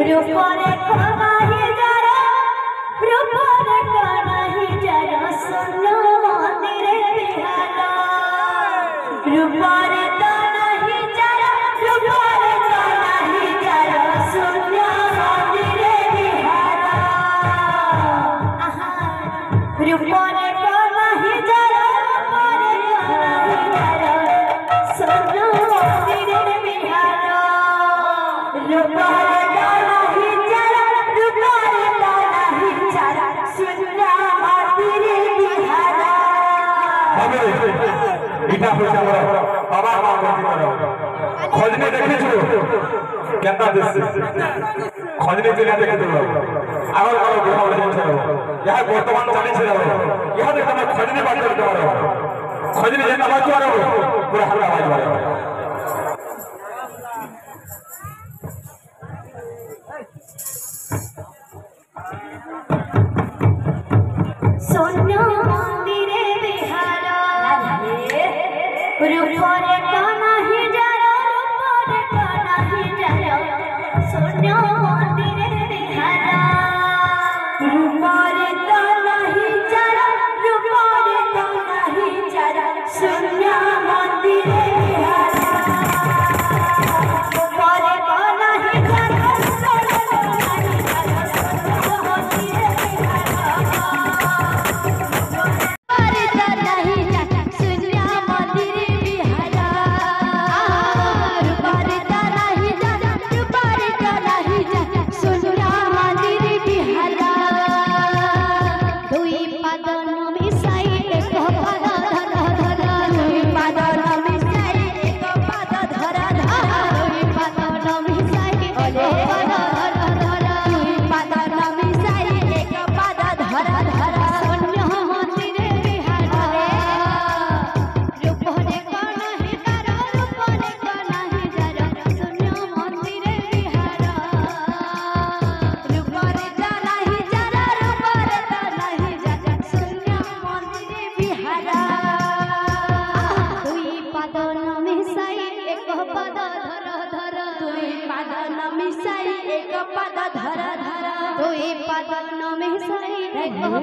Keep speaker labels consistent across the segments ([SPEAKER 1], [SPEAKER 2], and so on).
[SPEAKER 1] रूपरे कनाही जरा रूपरे कनाही जरा सुनो मंदिरे बिहारा रूपरे कनाही जरा रूपरे कनाही जरा सुनो मंदिरे बिहारा रूपरे कनाही जरा रूपरे कनाही जरा सुनो मंदिरे बिहारा रूपरे
[SPEAKER 2] इटा होइछा हमरा बाबा खोजने देखिछु केता देश खोजने चले देखिछु आगर आगर बुढ़ा बुढ़ा छ यह वर्तमान चली छ यह देख हम खोजने बात करते हो खोजने जेना बात करो पूरा हल्ला बाज बाज
[SPEAKER 1] सोनिया मंदिरे बिहारा रूपरे कनाही जरा रूपरे कनाही जरा सोनिया मंदिरे बिहारा रूपरे कनाही जरा रूपरे कनाही जरा सोनिया मंदिरे बिहारा रूपरे कनाही जरा रूपरे कनाही जरा सोनिया मंदिरे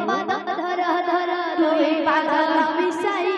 [SPEAKER 3] पाद धर धर दुई पाद मिसाई